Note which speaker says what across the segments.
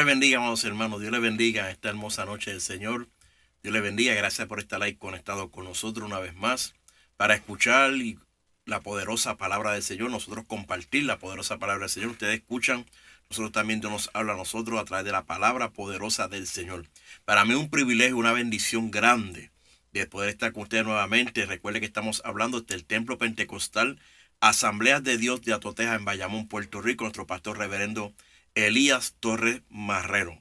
Speaker 1: bendiga, amados hermanos. Dios le bendiga esta hermosa noche del Señor. Dios le bendiga. Gracias por estar ahí conectado con nosotros una vez más para escuchar la poderosa palabra del Señor. Nosotros compartir la poderosa palabra del Señor. Ustedes escuchan. Nosotros también Dios nos habla a nosotros a través de la palabra poderosa del Señor. Para mí es un privilegio, una bendición grande de poder estar con ustedes nuevamente. Recuerde que estamos hablando del Templo Pentecostal Asambleas de Dios de Atoteja en Bayamón, Puerto Rico. Nuestro pastor reverendo Elías Torres Marrero.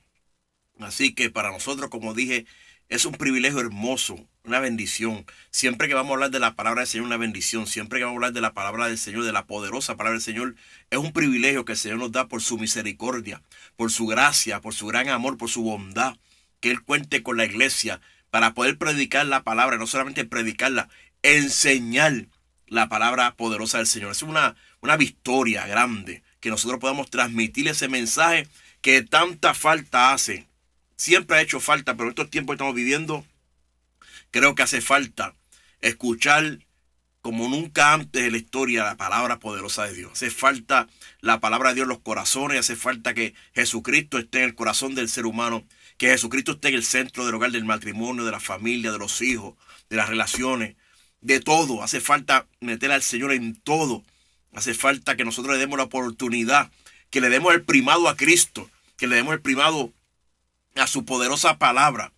Speaker 1: Así que para nosotros, como dije, es un privilegio hermoso, una bendición. Siempre que vamos a hablar de la palabra del Señor, una bendición. Siempre que vamos a hablar de la palabra del Señor, de la poderosa palabra del Señor, es un privilegio que el Señor nos da por su misericordia, por su gracia, por su gran amor, por su bondad. Que Él cuente con la iglesia para poder predicar la palabra, no solamente predicarla, enseñar la palabra poderosa del Señor. Es una victoria grande que nosotros podamos transmitir ese mensaje que tanta falta hace. Siempre ha hecho falta, pero en estos tiempos que estamos viviendo, creo que hace falta escuchar como nunca antes en la historia la palabra poderosa de Dios. Hace falta la palabra de Dios en los corazones, hace falta que Jesucristo esté en el corazón del ser humano, que Jesucristo esté en el centro del hogar, del matrimonio, de la familia, de los hijos, de las relaciones, de todo. Hace falta meter al Señor en todo. Hace falta que nosotros le demos la oportunidad, que le demos el primado a Cristo, que le demos el primado a su poderosa palabra,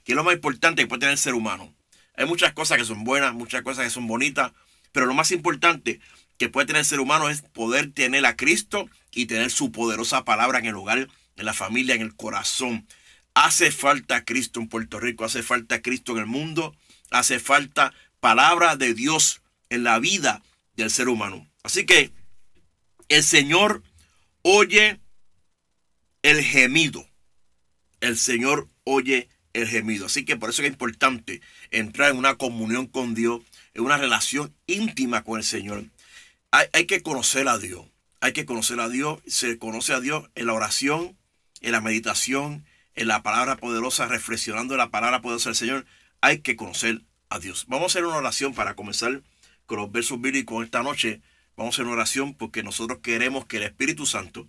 Speaker 1: que es lo más importante que puede tener el ser humano. Hay muchas cosas que son buenas, muchas cosas que son bonitas, pero lo más importante que puede tener el ser humano es poder tener a Cristo y tener su poderosa palabra en el hogar, en la familia, en el corazón. Hace falta Cristo en Puerto Rico, hace falta Cristo en el mundo, hace falta palabra de Dios en la vida del ser humano. Así que el Señor oye el gemido. El Señor oye el gemido. Así que por eso es importante entrar en una comunión con Dios, en una relación íntima con el Señor. Hay que conocer a Dios. Hay que conocer a Dios. Se conoce a Dios en la oración, en la meditación, en la palabra poderosa, reflexionando en la palabra poderosa del Señor. Hay que conocer a Dios. Vamos a hacer una oración para comenzar con los versos bíblicos esta noche. Vamos a hacer una oración porque nosotros queremos que el Espíritu Santo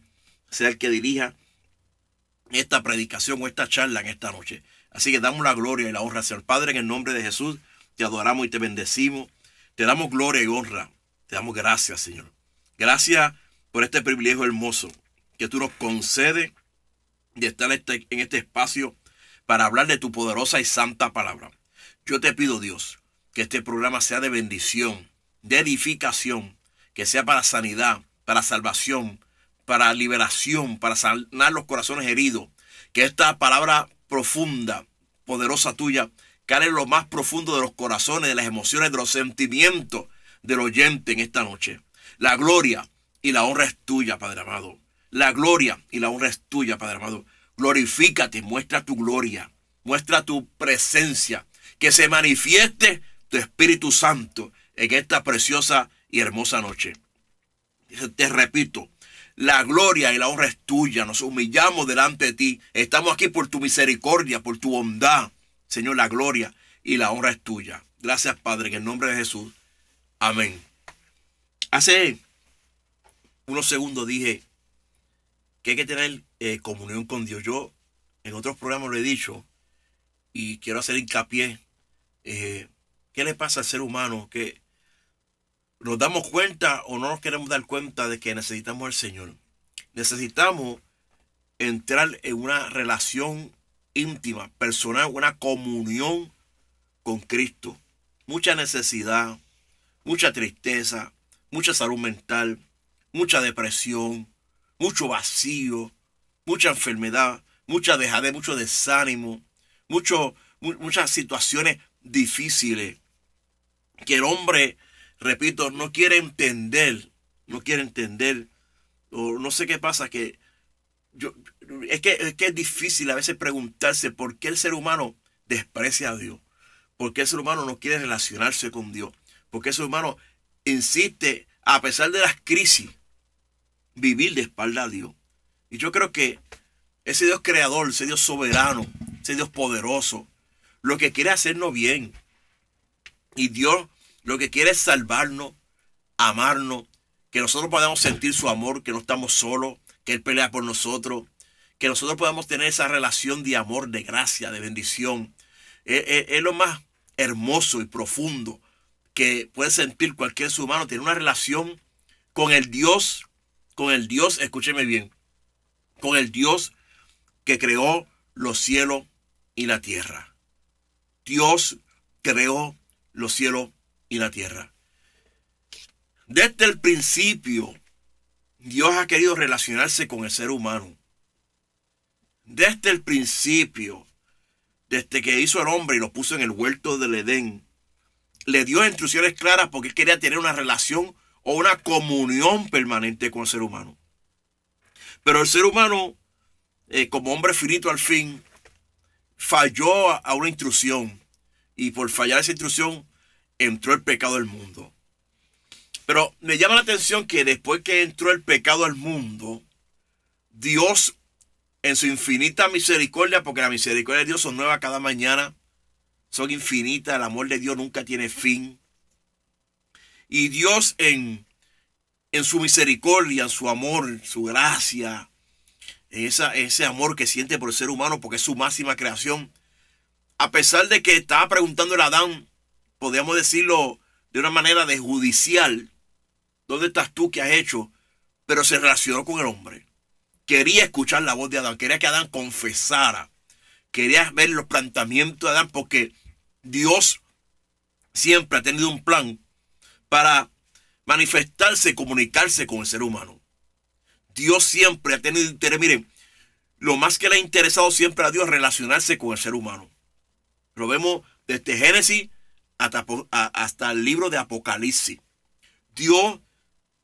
Speaker 1: sea el que dirija esta predicación o esta charla en esta noche. Así que damos la gloria y la honra al Señor. Padre, en el nombre de Jesús, te adoramos y te bendecimos. Te damos gloria y honra. Te damos gracias, Señor. Gracias por este privilegio hermoso que tú nos concedes de estar en este espacio para hablar de tu poderosa y santa palabra. Yo te pido, Dios, que este programa sea de bendición, de edificación, que sea para sanidad, para salvación, para liberación, para sanar los corazones heridos. Que esta palabra profunda, poderosa tuya, cale en lo más profundo de los corazones, de las emociones, de los sentimientos del oyente en esta noche. La gloria y la honra es tuya, Padre amado. La gloria y la honra es tuya, Padre amado. Glorifícate, muestra tu gloria, muestra tu presencia, que se manifieste tu Espíritu Santo en esta preciosa y hermosa noche. Te repito, la gloria y la honra es tuya. Nos humillamos delante de ti. Estamos aquí por tu misericordia, por tu bondad. Señor, la gloria y la honra es tuya. Gracias, Padre, en el nombre de Jesús. Amén. Hace unos segundos dije que hay que tener comunión con Dios. Yo en otros programas lo he dicho y quiero hacer hincapié. ¿Qué le pasa al ser humano? Que nos damos cuenta o no nos queremos dar cuenta de que necesitamos al Señor. Necesitamos entrar en una relación íntima, personal, una comunión con Cristo. Mucha necesidad, mucha tristeza, mucha salud mental, mucha depresión, mucho vacío, mucha enfermedad, mucha dejadez, mucho desánimo, muchas situaciones difíciles que el hombre, repito, no quiere entender, o no sé qué pasa, que es que es difícil a veces preguntarse por qué el ser humano desprecia a Dios, por qué el ser humano no quiere relacionarse con Dios, por qué el ser humano insiste, a pesar de las crisis, vivir de espalda a Dios. Y yo creo que ese Dios creador, ese Dios soberano, ese Dios poderoso, lo que quiere hacernos bien. Y Dios lo que quiere es salvarnos, amarnos, que nosotros podamos sentir su amor, que no estamos solos, que Él pelea por nosotros, que nosotros podamos tener esa relación de amor, de gracia, de bendición. Es lo más hermoso y profundo que puede sentir cualquier ser humano, tener una relación con el Dios, escúcheme bien, con el Dios que creó los cielos y la tierra. Dios creó los cielos y la tierra. Desde el principio, Dios ha querido relacionarse con el ser humano. Desde el principio, desde que hizo al hombre y lo puso en el huerto del Edén, le dio instrucciones claras porque él quería tener una relación o una comunión permanente con el ser humano. Pero el ser humano, como hombre finito al fin, falló a una instrucción. Y por fallar esa instrucción, entró el pecado al mundo. Pero me llama la atención que después que entró el pecado al mundo, Dios, en su infinita misericordia, porque la misericordia de Dios son nuevas cada mañana, son infinitas, el amor de Dios nunca tiene fin. Y Dios en su misericordia, en su amor, su gracia, ese amor que siente por el ser humano, porque es su máxima creación, a pesar de que estaba preguntándole a Adán, podríamos decirlo de una manera de judicial, ¿dónde estás tú? ¿Qué has hecho? Pero se relacionó con el hombre. Quería escuchar la voz de Adán, quería que Adán confesara, quería ver los planteamientos de Adán, porque Dios siempre ha tenido un plan para manifestarse, comunicarse con el ser humano. Dios siempre ha tenido interés. Miren, lo más que le ha interesado siempre a Dios relacionarse con el ser humano. Lo vemos desde Génesis hasta el libro de Apocalipsis.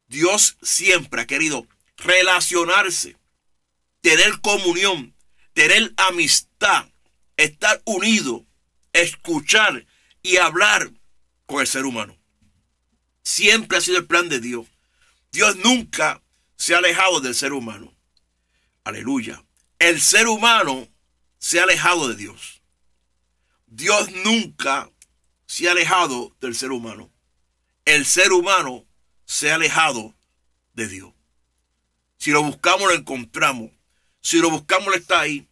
Speaker 1: Dios siempre ha querido relacionarse, tener comunión, tener amistad, estar unido, escuchar y hablar con el ser humano. Siempre ha sido el plan de Dios. Dios nunca se ha alejado del ser humano. Aleluya. El ser humano se ha alejado de Dios. Dios nunca se ha alejado del ser humano. El ser humano se ha alejado de Dios. Si lo buscamos, lo encontramos. Si lo buscamos, él está ahí.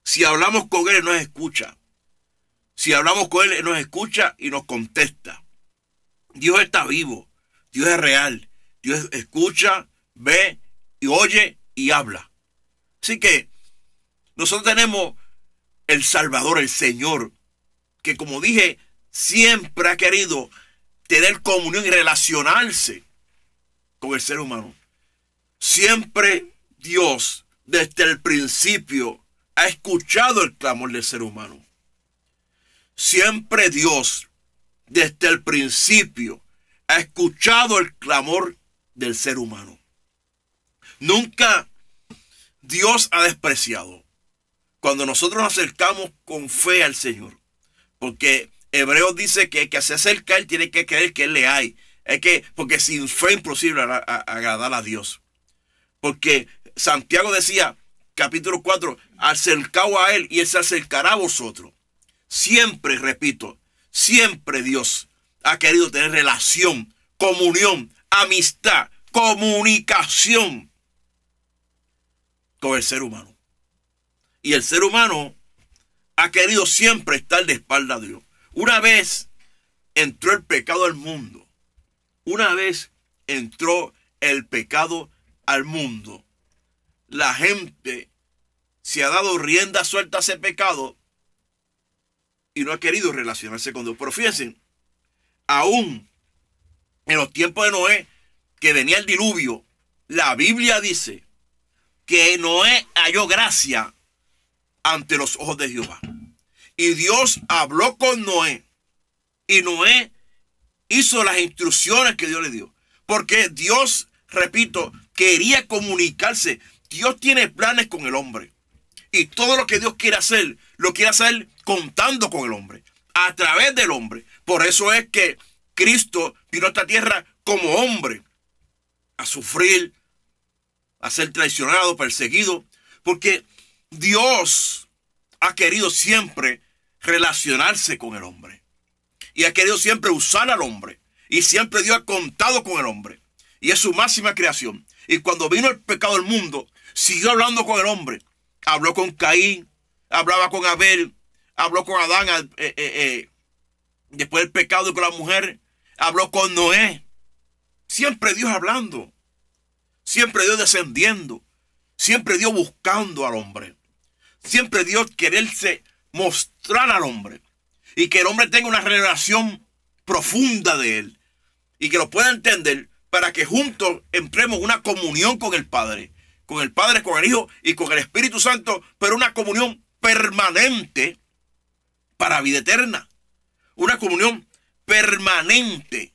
Speaker 1: Si hablamos con él, nos escucha. Si hablamos con él, nos escucha y nos contesta. Dios está vivo. Dios es real. Dios escucha, ve y oye y habla. Así que nosotros tenemos el Salvador, el Señor, que como dije, siempre ha querido tener comunión y relacionarse con el ser humano. Siempre Dios, desde el principio, ha escuchado el clamor del ser humano. Siempre Dios, desde el principio, ha escuchado el clamor del ser humano. Nunca Dios ha despreciado cuando nosotros nos acercamos con fe al Señor. Porque Hebreos dice que el que se acerca a Él tiene que creer que Él le hay. Porque sin fe es imposible agradar a Dios. Porque Santiago decía, capítulo 4, acercaos a Él y Él se acercará a vosotros. Siempre, repito, siempre Dios ha querido tener relación, comunión, amistad, comunicación con el ser humano. Y el ser humano ha querido siempre estar de espalda a Dios. Una vez entró el pecado al mundo. Una vez entró el pecado al mundo. La gente se ha dado rienda suelta a ese pecado y no ha querido relacionarse con Dios. Pero fíjense, aún en los tiempos de Noé, que venía el diluvio, la Biblia dice que Noé halló gracia ante los ojos de Jehová. Y Dios habló con Noé. Y Noé hizo las instrucciones que Dios le dio. Porque Dios, repito, quería comunicarse. Dios tiene planes con el hombre. Y todo lo que Dios quiere hacer, lo quiere hacer contando con el hombre. A través del hombre. Por eso es que Cristo vino a esta tierra como hombre. A sufrir, a ser traicionado, perseguido. Porque Dios ha querido siempre relacionarse con el hombre. Y ha querido siempre usar al hombre. Y siempre Dios ha contado con el hombre. Y es su máxima creación. Y cuando vino el pecado al mundo, siguió hablando con el hombre. habló con Caín, hablaba con Abel, habló con Adán, después del pecado y con la mujer, habló con Noé. Siempre Dios hablando, siempre Dios descendiendo, siempre Dios buscando al hombre, siempre Dios quererse mostrar al hombre y que el hombre tenga una relación profunda de él y que lo pueda entender para que juntos entremos una comunión con el Padre, con el Hijo y con el Espíritu Santo, pero una comunión permanente para vida eterna, una comunión permanente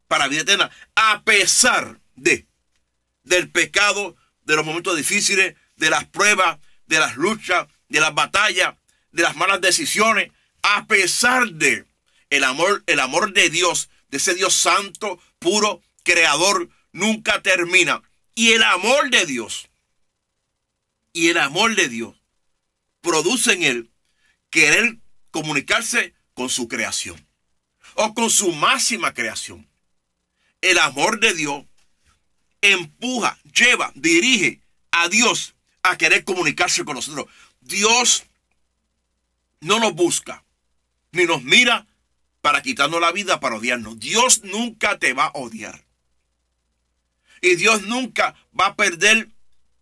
Speaker 1: para vida eterna, a pesar del pecado, de los momentos difíciles, de las pruebas, de las luchas, de las batallas, de las malas decisiones, a pesar de el amor de Dios, de ese Dios santo, puro, creador, nunca termina. Y el amor de Dios produce en él querer comunicarse con su creación o con su máxima creación. El amor de Dios empuja, lleva, dirige a Dios a querer comunicarse con nosotros. Dios no nos busca ni nos mira para quitarnos la vida, para odiarnos. Dios nunca te va a odiar. Y Dios nunca va a perder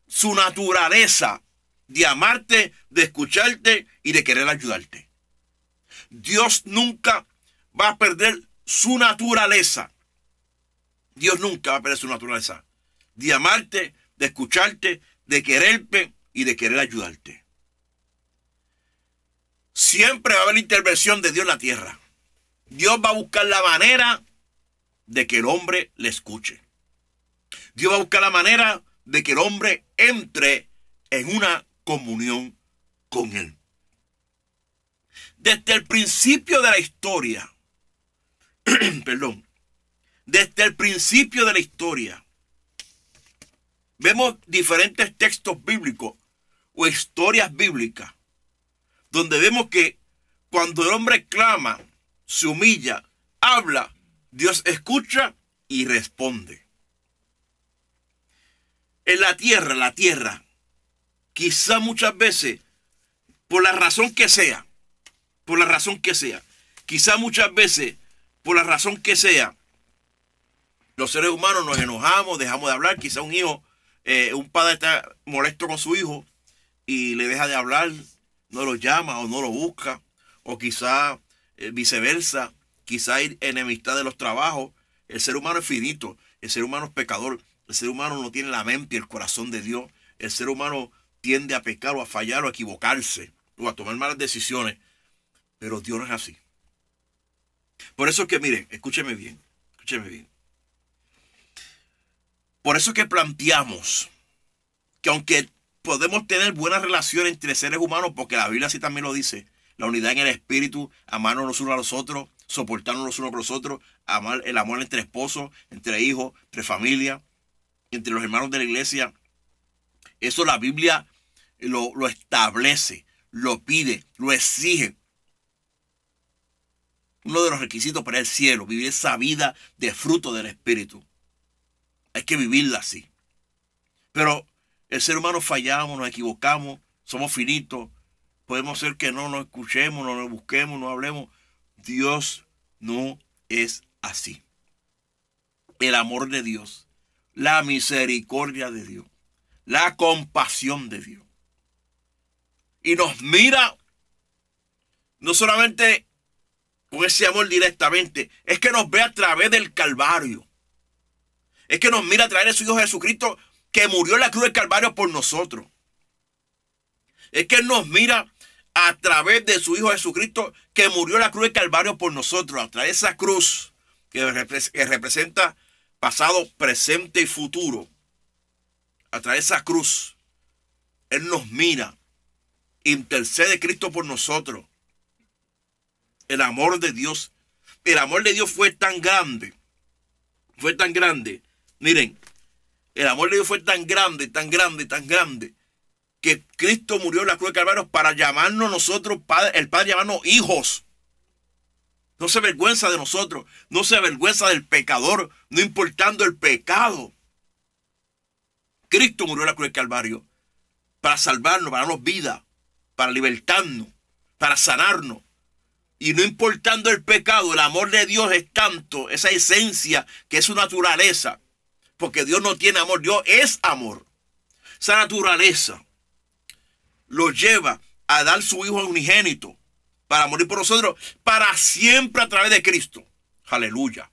Speaker 1: su naturaleza de amarte, de escucharte y de querer ayudarte. Dios nunca va a perder su naturaleza. Dios nunca va a perder su naturaleza de amarte, de escucharte, de quererte y de querer ayudarte. Siempre va a haber intervención de Dios en la tierra. Dios va a buscar la manera de que el hombre le escuche. Dios va a buscar la manera de que el hombre entre en una comunión con él. Desde el principio de la historia, desde el principio de la historia, vemos diferentes textos bíblicos o historias bíblicas donde vemos que cuando el hombre clama, se humilla, habla, Dios escucha y responde. En la tierra, quizá muchas veces, por la razón que sea, quizá muchas veces, por la razón que sea, los seres humanos nos enojamos, dejamos de hablar. Quizá un hijo, un padre está molesto con su hijo y le deja de hablar, no lo llama o no lo busca, o quizá viceversa, quizá hay enemistad de los trabajos. El ser humano es finito, el ser humano es pecador, el ser humano no tiene la mente y el corazón de Dios, el ser humano tiende a pecar o a fallar o a equivocarse o a tomar malas decisiones, pero Dios no es así. Por eso es que, miren, escúcheme bien. Por eso es que planteamos que aunque podemos tener buenas relaciones entre seres humanos, porque la Biblia así también lo dice, la unidad en el espíritu, amarnos los unos a los otros, soportarnos los unos con los otros, el amor entre esposos, entre hijos, entre familia, entre los hermanos de la iglesia. Eso la Biblia lo establece, lo pide, lo exige. Uno de los requisitos para el cielo, vivir esa vida de fruto del espíritu. Hay que vivirla así. Pero el ser humano fallamos, nos equivocamos, somos finitos. Podemos ser que no nos escuchemos, no nos busquemos, no hablemos. Dios no es así. El amor de Dios, la misericordia de Dios, la compasión de Dios. Y nos mira no solamente con ese amor directamente, es que nos ve a través del Calvario. Es que nos mira a través de su Hijo Jesucristo, que murió en la cruz del Calvario por nosotros. Es que Él nos mira a través de su Hijo Jesucristo, que murió en la cruz del Calvario por nosotros. A través de esa cruz que representa pasado, presente y futuro. A través de esa cruz, Él nos mira, intercede Cristo por nosotros. El amor de Dios fue tan grande. Miren, el amor de Dios fue tan grande, que Cristo murió en la cruz del Calvario para llamarnos nosotros, el Padre llamarnos hijos. No se avergüenza de nosotros, no se avergüenza del pecador, no importando el pecado. Cristo murió en la cruz del Calvario para salvarnos, para darnos vida, para libertarnos, para sanarnos. Y no importando el pecado, el amor de Dios es tanto, esa esencia que es su naturaleza. Porque Dios no tiene amor, Dios es amor. Esa naturaleza lo lleva a dar su Hijo unigénito para morir por nosotros, para siempre a través de Cristo. Aleluya.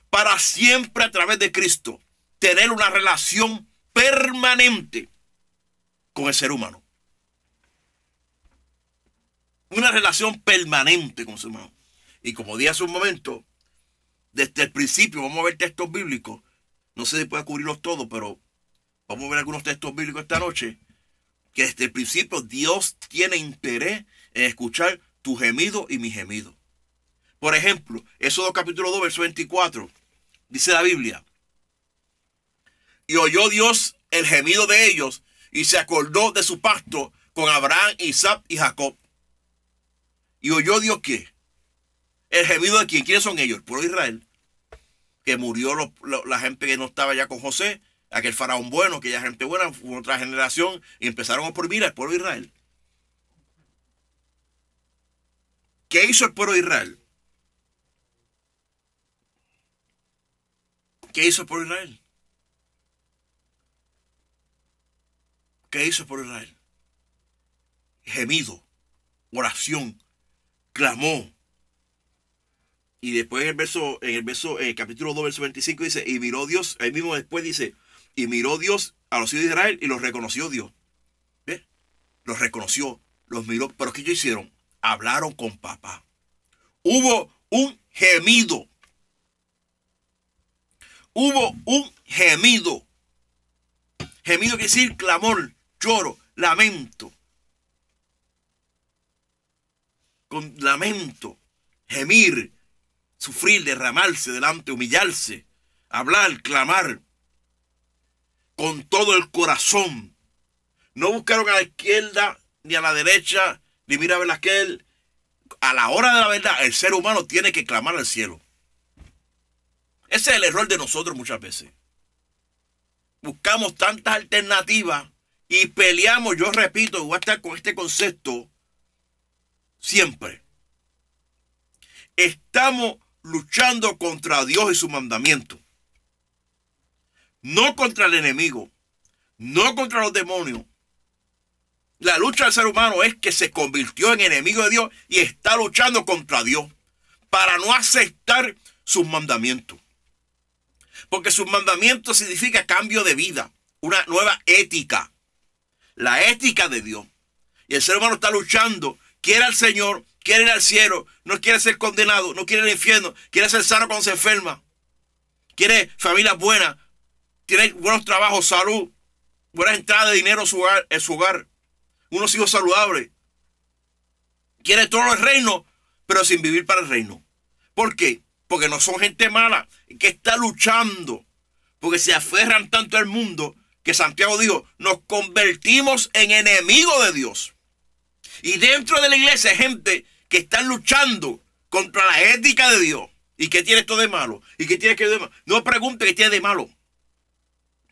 Speaker 1: Para siempre a través de Cristo. Tener una relación permanente con el ser humano. Una relación permanente con el ser humano. Y como dije hace un momento, desde el principio, vamos a ver textos bíblicos. No sé si puede cubrirlos todos, pero vamos a ver algunos textos bíblicos esta noche. Que desde el principio Dios tiene interés en escuchar tu gemido y mi gemido. Por ejemplo, Éxodo capítulo 2, verso 24. Dice la Biblia. Y oyó Dios el gemido de ellos y se acordó de su pacto con Abraham, Isaac y Jacob. ¿Y oyó Dios qué? ¿El gemido de quién? ¿Quiénes son ellos? El pueblo de Israel. Que murió la gente que no estaba ya con José, aquel faraón bueno, aquella gente buena, fue otra generación y empezaron a oprimir al pueblo de Israel. ¿Qué hizo el pueblo de Israel? ¿Qué hizo el pueblo de Israel? ¿Qué hizo el pueblo de Israel? Gemido, oración, clamó. Y después en el capítulo 2, verso 25 dice, y miró Dios, ahí mismo después dice, y miró Dios a los hijos de Israel y los reconoció Dios. ¿Ves? Los reconoció, los miró. ¿Pero qué ellos hicieron? Hablaron con papá. Hubo un gemido. Hubo un gemido. Gemido quiere decir clamor, lloro, lamento. Con lamento, gemir, sufrir, derramarse delante, humillarse, hablar, clamar. Con todo el corazón. No buscaron a la izquierda, ni a la derecha, ni mira a ver aquel. A la hora de la verdad, el ser humano tiene que clamar al cielo. Ese es el error de nosotros muchas veces. Buscamos tantas alternativas y peleamos, yo repito, voy a estar con este concepto siempre. Estamos luchando contra Dios y su mandamiento. No contra el enemigo, no contra los demonios. La lucha del ser humano es que se convirtió en enemigo de Dios y está luchando contra Dios para no aceptar sus mandamientos. Porque sus mandamientos significa cambio de vida, una nueva ética, la ética de Dios. Y el ser humano está luchando, quiere al Señor, quiere ir al cielo, no quiere ser condenado, no quiere ir al infierno, quiere ser sano cuando se enferma, quiere familia buena, tiene buenos trabajos, salud, buenas entradas de dinero en su hogar, unos hijos saludables. Quiere todo el reino, pero sin vivir para el reino. ¿Por qué? Porque no son gente mala, que está luchando. Porque se aferran tanto al mundo que Santiago dijo, nos convertimos en enemigos de Dios. Y dentro de la iglesia hay gente que está luchando contra la ética de Dios. ¿Y qué tiene esto de malo? ¿Y qué tiene que de malo? No pregunte qué tiene de malo.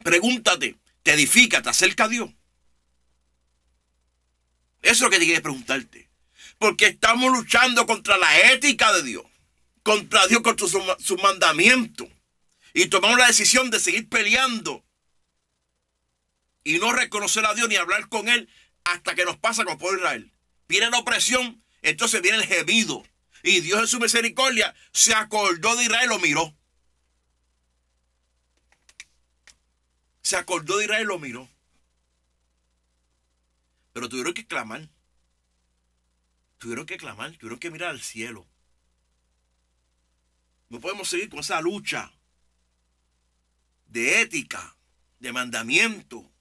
Speaker 1: Pregúntate, te edifica, te acerca a Dios. Eso es lo que te quiere preguntarte. Porque estamos luchando contra la ética de Dios. Contra Dios, contra su mandamiento. Y tomamos la decisión de seguir peleando. Y no reconocer a Dios ni hablar con Él hasta que nos pasa con el pueblo de Israel. Viene la opresión, entonces viene el gemido. Y Dios en su misericordia se acordó de Israel y lo miró. Se acordó de Israel y lo miró. Pero tuvieron que clamar. Tuvieron que mirar al cielo. No podemos seguir con esa lucha de ética, de mandamiento,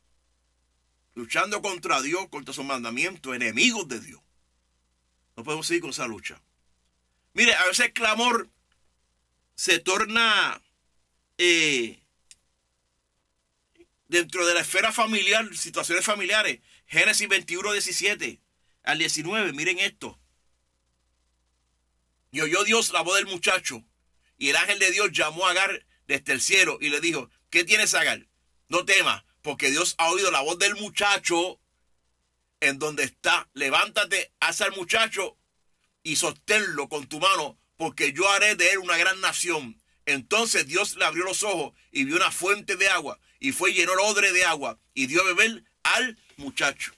Speaker 1: luchando contra Dios, contra sus mandamientos, enemigos de Dios. No podemos seguir con esa lucha. Mire, a veces el clamor se torna dentro de la esfera familiar, situaciones familiares. Génesis 21, 17 al 19, miren esto. Y oyó Dios la voz del muchacho, y el ángel de Dios llamó a Agar desde el cielo y le dijo, ¿qué tienes, Agar? No temas, porque Dios ha oído la voz del muchacho en donde está. Levántate, haz al muchacho y sosténlo con tu mano, porque yo haré de él una gran nación. Entonces Dios le abrió los ojos y vio una fuente de agua, y fue y llenó el odre de agua y dio a beber al muchacho.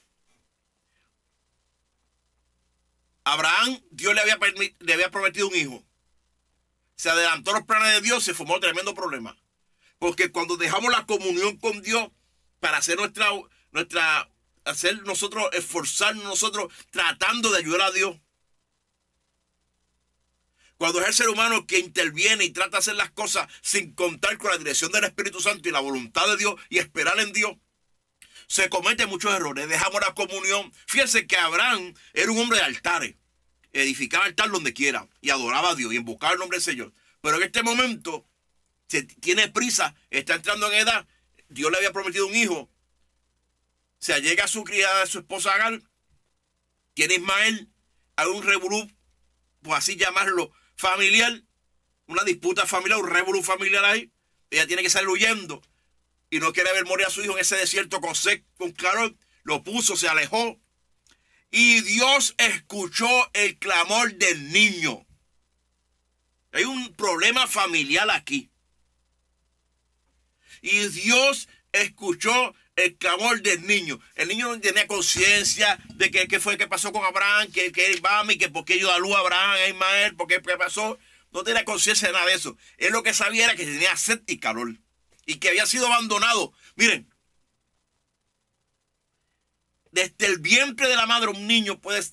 Speaker 1: Abraham, Dios le había prometido un hijo. Se adelantó a los planes de Dios, se formó tremendo problema. Porque cuando dejamos la comunión con Dios para hacer esforzarnos nosotros tratando de ayudar a Dios. Cuando es el ser humano que interviene y trata de hacer las cosas sin contar con la dirección del Espíritu Santo y la voluntad de Dios y esperar en Dios, se cometen muchos errores. Dejamos la comunión. Fíjense que Abraham era un hombre de altares. Edificaba altar donde quiera y adoraba a Dios y invocaba el nombre del Señor. Pero en este momento tiene prisa, está entrando en edad. Dios le había prometido un hijo. Se allega a su criada, su esposa Agar. Tiene Ismael. Hay un revolú, pues así llamarlo, familiar. Una disputa familiar, un revolú familiar ahí. Ella tiene que salir huyendo. Y no quiere ver morir a su hijo en ese desierto con sed, con calor. Lo puso, se alejó. Y Dios escuchó el clamor del niño. Hay un problema familiar aquí. Y Dios escuchó el clamor del niño. El niño no tenía conciencia de qué fue que pasó con Abraham, que mami, que por qué dio a luz a Abraham, a Ismael, por qué pasó. No tenía conciencia de nada de eso. Él lo que sabía era que tenía sed y calor. Y que había sido abandonado. Miren, desde el vientre de la madre un niño puede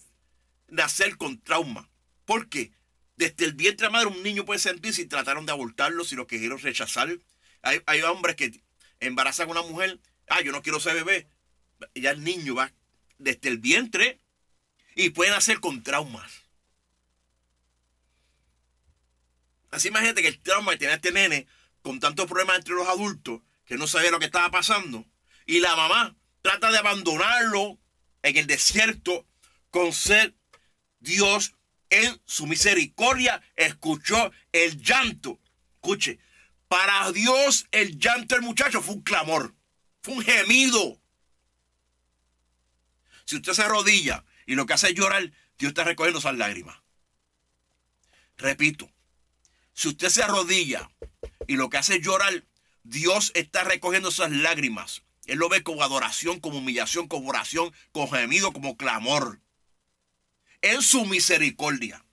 Speaker 1: nacer con trauma. ¿Por qué? Desde el vientre de la madre un niño puede sentir si trataron de abortarlo, si lo quisieron rechazar. Hay hombres que embarazan a una mujer. Yo no quiero ser bebé. Ya el niño va desde el vientre y puede nacer con traumas. Así imagínate que el trauma que tenía este nene con tantos problemas entre los adultos que no sabía lo que estaba pasando. Y la mamá trata de abandonarlo en el desierto con sed. Dios en su misericordia escuchó el llanto. Escuche, para Dios el llanto del muchacho fue un clamor, fue un gemido. Si usted se arrodilla y lo que hace es llorar, Dios está recogiendo esas lágrimas. Repito, si usted se arrodilla y lo que hace es llorar, Dios está recogiendo esas lágrimas. Él lo ve como adoración, como humillación, como oración, como gemido, como clamor. En su misericordia.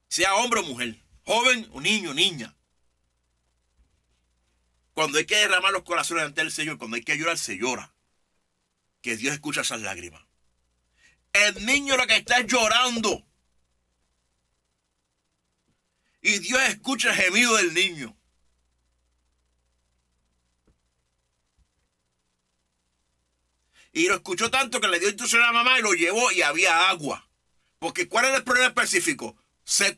Speaker 1: Sea hombre o mujer, joven o niño, niña. Cuando hay que derramar los corazones ante el Señor, cuando hay que llorar, se llora. Que Dios escucha esas lágrimas. El niño lo que está es llorando. Y Dios escucha el gemido del niño. Y lo escuchó tanto que le dio instrucción a la mamá y lo llevó y había agua. Porque ¿cuál es el problema específico? Sed.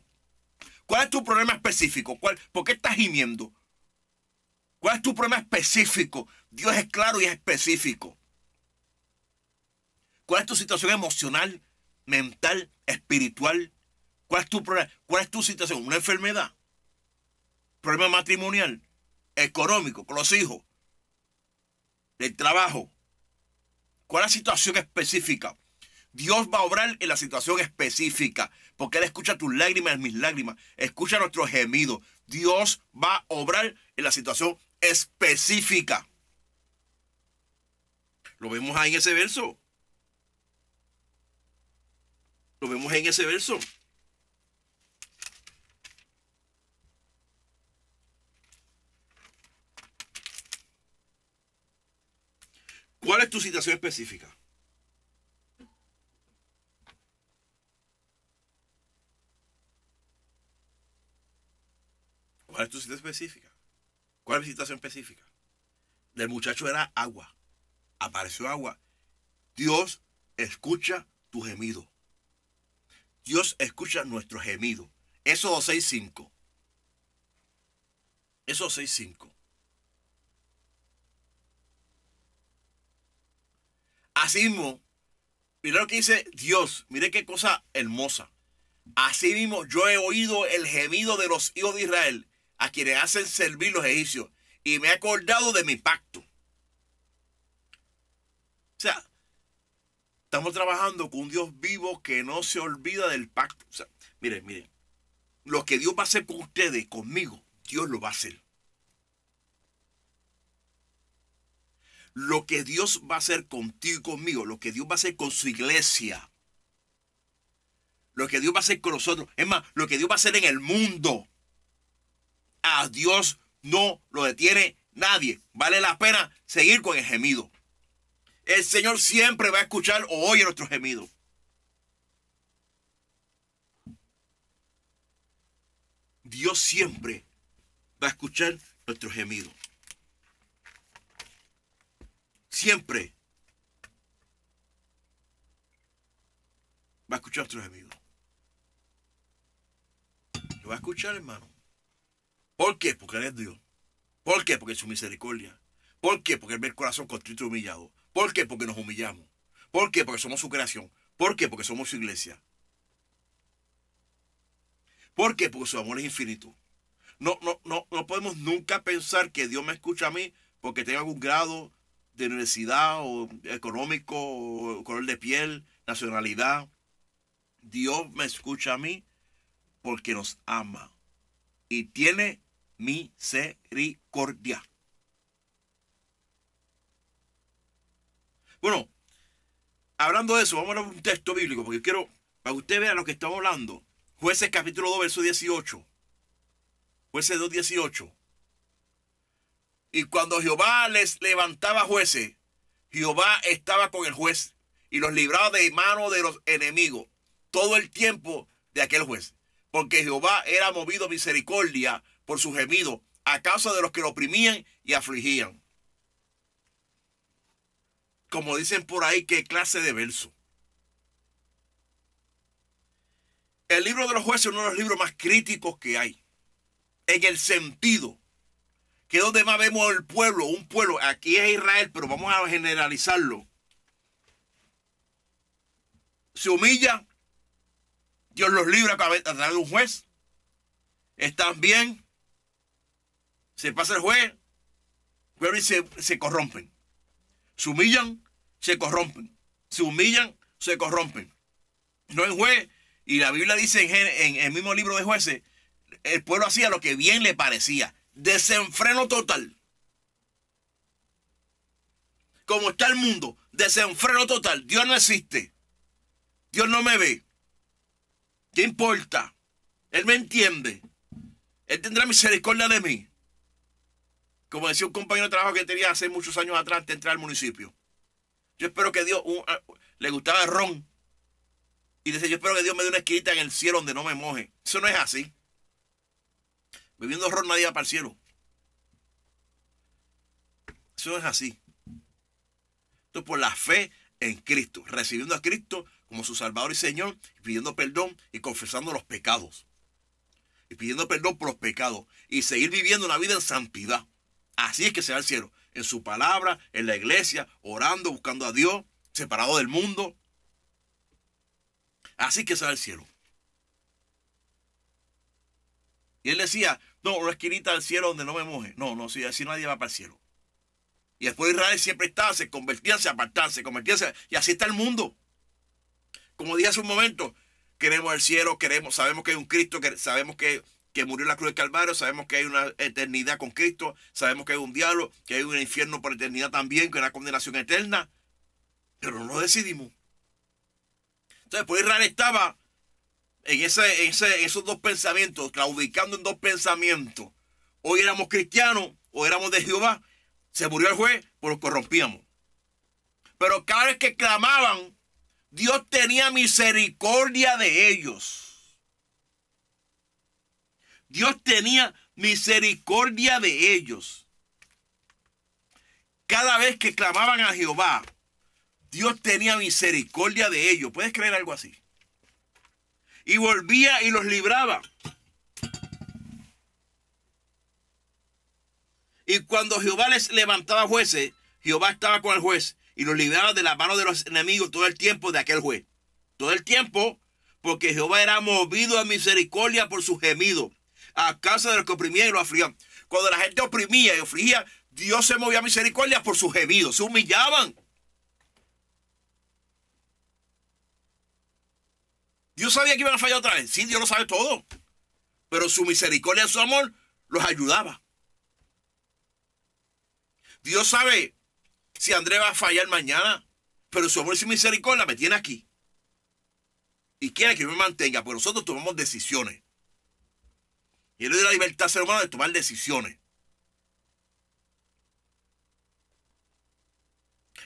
Speaker 1: ¿Cuál es tu problema específico? ¿Por qué estás gimiendo? ¿Cuál es tu problema específico? Dios es claro y es específico. ¿Cuál es tu situación emocional, mental, espiritual? ¿Cuál es tu problema? ¿Cuál es tu situación? ¿Una enfermedad? ¿Problema matrimonial? ¿Económico? ¿Con los hijos? ¿El trabajo? ¿Cuál es la situación específica? Dios va a obrar en la situación específica, porque Él escucha tus lágrimas y mis lágrimas, escucha nuestros gemidos. Dios va a obrar en la situación específica. Lo vemos ahí en ese verso. Lo vemos en ese verso. ¿Cuál es tu situación específica? ¿Cuál es tu situación específica? ¿Cuál es mi situación específica? Del muchacho era agua. Apareció agua. Dios escucha tu gemido. Dios escucha nuestro gemido. Éxodo 6:5. Éxodo 6:5. Así mismo, mira lo que dice Dios. Mire qué cosa hermosa. Así mismo yo he oído el gemido de los hijos de Israel, a quienes hacen servir los egipcios, y me he acordado de mi pacto. O sea, estamos trabajando con un Dios vivo que no se olvida del pacto. O sea, miren, lo que Dios va a hacer con ustedes, conmigo, Dios lo va a hacer. Lo que Dios va a hacer contigo y conmigo, lo que Dios va a hacer con su iglesia, lo que Dios va a hacer con nosotros, es más, lo que Dios va a hacer en el mundo, a Dios no lo detiene nadie. Vale la pena seguir con el gemido. El Señor siempre va a escuchar o oye nuestros gemidos. Dios siempre va a escuchar nuestros gemidos. Siempre va a escuchar nuestros gemidos. Lo va a escuchar, hermano. ¿Por qué? Porque Él es Dios. ¿Por qué? Porque es su misericordia. ¿Por qué? Porque Él ve el corazón contrito y humillado. ¿Por qué? Porque nos humillamos. ¿Por qué? Porque somos su creación. ¿Por qué? Porque somos su iglesia. ¿Por qué? Porque su amor es infinito. No podemos nunca pensar que Dios me escucha a mí porque tengo algún grado de universidad o económico o color de piel, nacionalidad. Dios me escucha a mí porque nos ama y tiene misericordia. Bueno, hablando de eso, vamos a hablar de un texto bíblico porque quiero, para que usted vea lo que estamos hablando. Jueces capítulo 2, verso 18. Jueces 2, 18. Y cuando Jehová les levantaba jueces, Jehová estaba con el juez y los libraba de mano de los enemigos todo el tiempo de aquel juez. Porque Jehová era movido a misericordia por su gemido a causa de los que lo oprimían y afligían. Como dicen por ahí, qué clase de verso. El libro de los jueces es uno de los libros más críticos que hay. En el sentido que es donde más vemos el pueblo, un pueblo, aquí es Israel, pero vamos a generalizarlo. Se humilla, Dios los libra a través de un juez. Están bien, se pasa el juez, pero se corrompen. Se humillan, se corrompen. Se humillan, se corrompen. No es juez, y la Biblia dice en el mismo libro de Jueces, el pueblo hacía lo que bien le parecía. Desenfreno total. Como está el mundo, desenfreno total. Dios no existe. Dios no me ve. ¿Qué importa? Él me entiende. Él tendrá misericordia de mí. Como decía un compañero de trabajo que tenía hace muchos años atrás antes de entrar al municipio. Yo espero que Dios, le gustaba el ron. Y decía, yo espero que Dios me dé una esquinita en el cielo donde no me moje. Eso no es así. Bebiendo ron nadie va para el cielo. Eso no es así. Esto es por la fe en Cristo. Recibiendo a Cristo como su Salvador y Señor. Y pidiendo perdón y confesando los pecados. Y pidiendo perdón por los pecados. Y seguir viviendo una vida en santidad. Así es que se va al cielo. En su palabra, en la iglesia, orando, buscando a Dios. Separado del mundo. Así que se va al cielo. Y él decía, no, una esquinita del cielo donde no me moje. No, sí, así nadie va para el cielo. Y después Israel siempre estaba, se convertía, se apartaba, se convertía, y así está el mundo. Como dije hace un momento, queremos el cielo, sabemos que hay un Cristo, sabemos que murió en la cruz del Calvario, sabemos que hay una eternidad con Cristo, sabemos que hay un diablo, que hay un infierno por eternidad también, que hay una condenación eterna, pero no lo decidimos. Entonces, pues Israel estaba en esos dos pensamientos, claudicando en dos pensamientos. Hoy éramos cristianos, o éramos de Jehová. Se murió el juez, pues los corrompíamos. Pero cada vez que clamaban, Dios tenía misericordia de ellos. Dios tenía misericordia de ellos. Cada vez que clamaban a Jehová, Dios tenía misericordia de ellos. ¿Puedes creer algo así? Y volvía y los libraba. Y cuando Jehová les levantaba jueces, Jehová estaba con el juez y los libraba de la mano de los enemigos todo el tiempo de aquel juez. Todo el tiempo, porque Jehová era movido a misericordia por su gemido, a causa de los que oprimían y lo afligían. Cuando la gente oprimía y afligía, Dios se movía a misericordia por su gemido. Se humillaban. Dios sabía que iban a fallar otra vez. Sí, Dios lo sabe todo. Pero su misericordia, su amor, los ayudaba. Dios sabe si Andrés va a fallar mañana, pero su amor y su misericordia me tiene aquí. Y quiere que yo me mantenga, porque nosotros tomamos decisiones. Y él le dio la libertad al ser humano de tomar decisiones.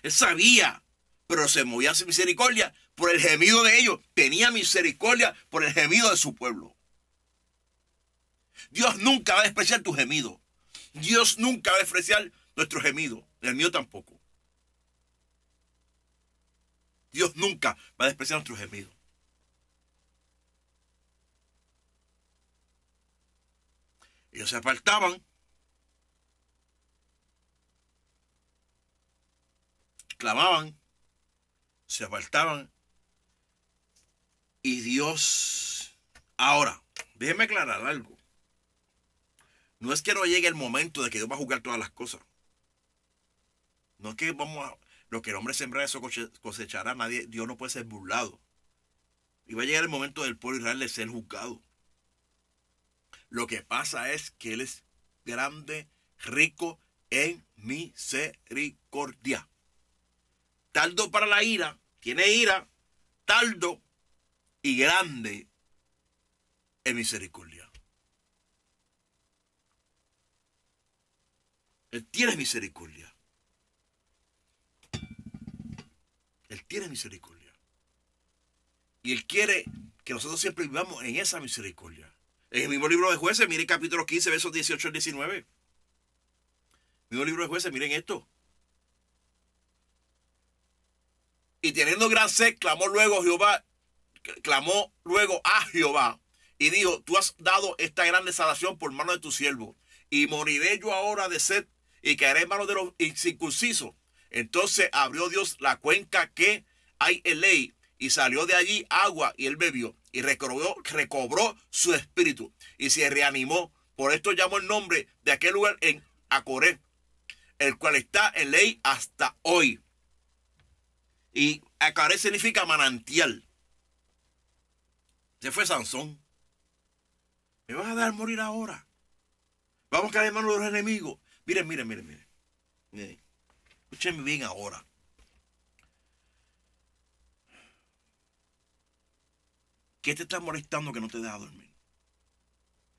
Speaker 1: Él sabía, pero se movía sin misericordia por el gemido de ellos. Tenía misericordia por el gemido de su pueblo. Dios nunca va a despreciar tu gemido. Dios nunca va a despreciar nuestro gemido. El mío tampoco. Dios nunca va a despreciar nuestro gemido. Ellos se apartaban. Clamaban. Se apartaban. Y Dios... Ahora, déjeme aclarar algo. No es que no llegue el momento de que Dios va a juzgar todas las cosas. No es que vamos a... Lo que el hombre sembra, eso cosechará. Nadie, Dios no puede ser burlado. Y va a llegar el momento del pueblo de Israel de ser juzgado. Lo que pasa es que Él es grande, rico en misericordia. Tardo para la ira, tiene ira, tardo y grande en misericordia. Él tiene misericordia. Él tiene misericordia. Y Él quiere que nosotros siempre vivamos en esa misericordia. En el mismo libro de Jueces, miren capítulo 15, versos 18 al 19. El mismo libro de Jueces, miren esto. Y teniendo gran sed, clamó luego a Jehová y dijo: tú has dado esta grande salvación por mano de tu siervo, y moriré yo ahora de sed y caeré en manos de los incircuncisos. Entonces abrió Dios la cuenca que hay en ley, y salió de allí agua, y él bebió, y recobró su espíritu, y se reanimó. Por esto llamó el nombre de aquel lugar en Acoré, el cual está en ley hasta hoy. Y Acoré significa manantial. Se fue Sansón. ¿Me vas a dar morir ahora? Vamos a caer en manos de los enemigos. Miren. Escúchenme bien ahora. ¿Qué te está molestando que no te deja dormir?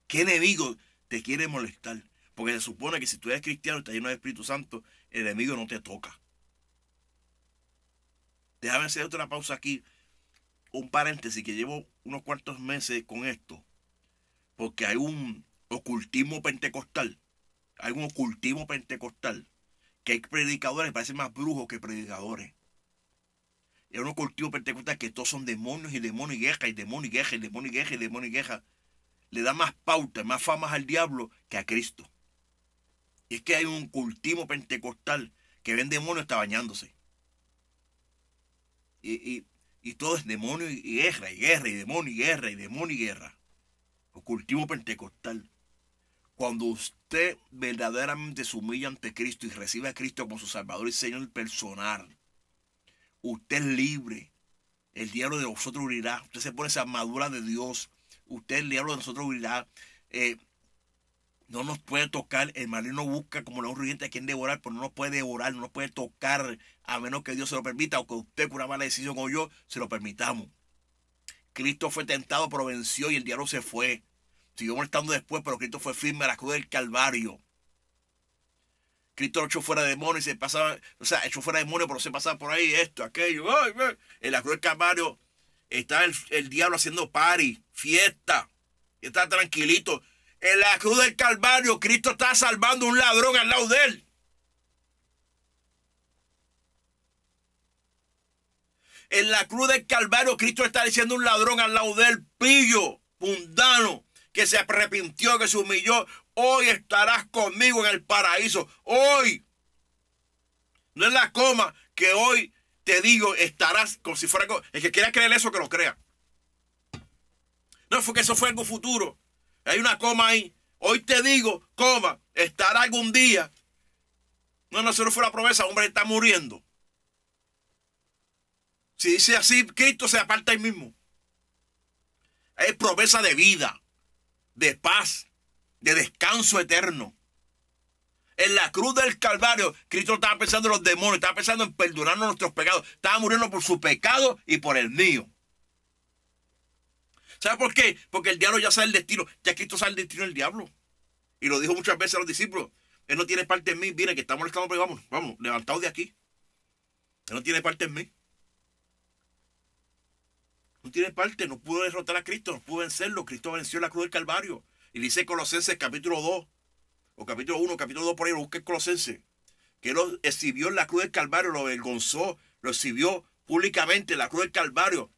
Speaker 1: ¿Qué enemigo te quiere molestar? Porque se supone que si tú eres cristiano y estás lleno del Espíritu Santo, el enemigo no te toca. Déjame hacer otra pausa aquí. Un paréntesis, que llevo unos cuantos meses con esto. Porque hay un ocultismo pentecostal. Hay un ocultismo pentecostal. Que hay predicadores que parecen más brujos que predicadores. Y hay un ocultismo pentecostal que todos son demonios y demonios y queja y demonios y queja y demonios y queja y demonios y queja. Le da más pauta, más famas al diablo que a Cristo. Y es que hay un ocultismo pentecostal que ven demonios está bañándose. Y todo es demonio y guerra, y guerra, y demonio y guerra, y demonio y guerra. Ocultismo pentecostal. Cuando usted verdaderamente se humilla ante Cristo y recibe a Cristo como su Salvador y Señor personal, usted es libre. El diablo de vosotros huirá. Usted se pone esa armadura de Dios. Usted, el diablo de nosotros huirá. No nos puede tocar. El maligno busca como león rugiente a quien devorar, pero no nos puede devorar, no nos puede tocar a menos que Dios se lo permita, o que usted con una mala decisión o yo se lo permitamos. Cristo fue tentado, pero venció y el diablo se fue. Siguió molestando después, pero Cristo fue firme a la cruz del Calvario. Cristo lo echó fuera de demonio y se pasaba, echó fuera de demonio, pero se pasaba por ahí, esto, aquello. ¡Ay! En la cruz del Calvario está el diablo haciendo party, fiesta. Y está tranquilito. En la cruz del Calvario, Cristo está salvando a un ladrón al lado de él. En la cruz del Calvario, Cristo está diciendo un ladrón al lado de él, pillo, mundano, que se arrepintió, que se humilló. Hoy estarás conmigo en el paraíso. Hoy. No es la coma que hoy te digo, estarás como si fuera... El que quiera creer eso, que lo crea. No fue que eso fue algo futuro. Hay una coma ahí. Hoy te digo, coma, estará algún día. No, eso no fue la promesa. Hombre, está muriendo. Si dice así, Cristo se aparta ahí mismo. Hay promesa de vida, de paz, de descanso eterno. En la cruz del Calvario, Cristo estaba pensando en los demonios, estaba pensando en perdonarnos nuestros pecados. Estaba muriendo por su pecado y por el mío. ¿Sabe por qué? Porque el diablo ya sabe el destino. Ya Cristo sabe el destino del diablo. Y lo dijo muchas veces a los discípulos. Él no tiene parte en mí. Mire que estamos molestando, pero vamos, levantaos de aquí. Él no tiene parte en mí. No tiene parte, no pudo derrotar a Cristo, no pudo vencerlo. Cristo venció en la cruz del Calvario. Y dice Colosenses capítulo 2, o capítulo 1, capítulo 2, por ahí lo busque Colosenses, que él lo exhibió en la cruz del Calvario, lo avergonzó, lo exhibió públicamente en la cruz del Calvario.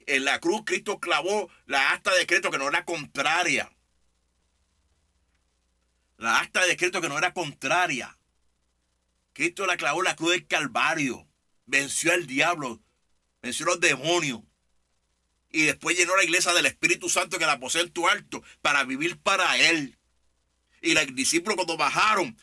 Speaker 1: En la cruz Cristo clavó la acta de decreto que no era contraria. La acta de decreto que no era contraria. Cristo la clavó en la cruz del Calvario. Venció al diablo, venció a los demonios. Y después llenó la iglesia del Espíritu Santo que la posee en tu alto para vivir para Él. Y los discípulos cuando bajaron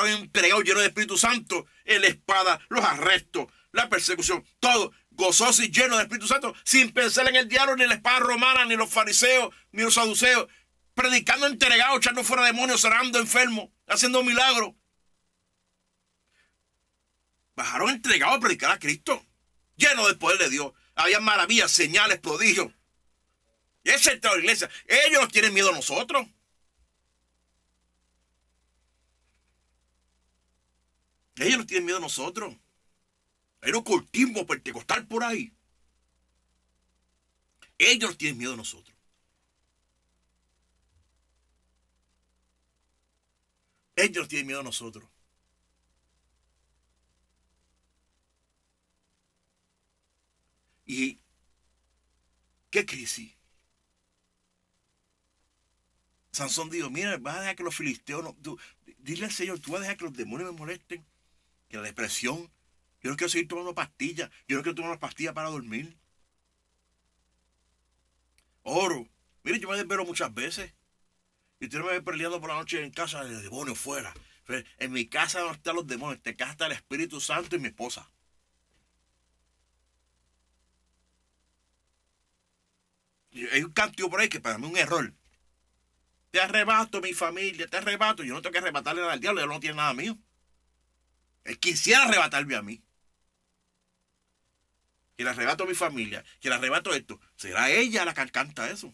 Speaker 1: entregados llenos del Espíritu Santo, en la espada, los arrestos, la persecución, todo gozoso y lleno del Espíritu Santo, sin pensar en el diablo, ni en la espada romana, ni los fariseos, ni los saduceos, predicando entregados, echando fuera demonios, sanando enfermos, haciendo milagros. Bajaron entregados a predicar a Cristo, lleno del poder de Dios. Había maravillas, señales, prodigios. Y esa es la iglesia. Ellos nos tienen miedo a nosotros. Ellos nos tienen miedo a nosotros. Hay un ocultismo pentecostal por ahí. Ellos nos tienen miedo a nosotros. Ellos nos tienen miedo a nosotros. ¿Y qué crisis? Sansón dijo, mira, vas a dejar que los filisteos, dile al Señor, tú vas a dejar que los demonios me molesten, que la depresión, yo no quiero seguir tomando pastillas, yo no quiero tomar las pastillas para dormir. Oro, mire, yo me desvelo muchas veces, y usted no me ve peleando por la noche en casa, el demonio fuera. En mi casa no están los demonios, en casa está el Espíritu Santo y mi esposa. Hay un cántico por ahí que para mí es un error. Te arrebato mi familia, te arrebato. Yo no tengo que arrebatarle nada al diablo, él no tiene nada mío. Él quisiera arrebatarme a mí. Que le arrebato a mi familia, que le arrebato esto. Será ella la que canta eso.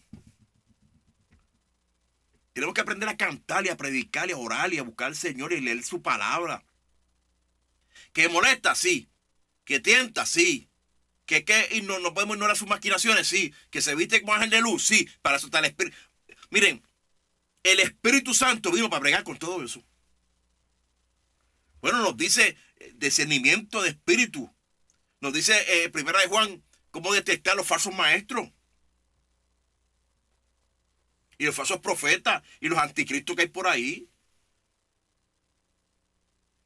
Speaker 1: Tenemos que aprender a cantar y a predicar y a orar y a buscar al Señor y leer su palabra. Que molesta, sí. Que tienta, sí. Y no podemos ignorar sus maquinaciones, sí. Que se viste como ángel de luz, sí. Para eso está el Espíritu. Miren, el Espíritu Santo vino para bregar con todo eso. Bueno, nos dice discernimiento de espíritu. Nos dice Primera de Juan cómo detectar los falsos maestros. Y los falsos profetas. Y los anticristos que hay por ahí.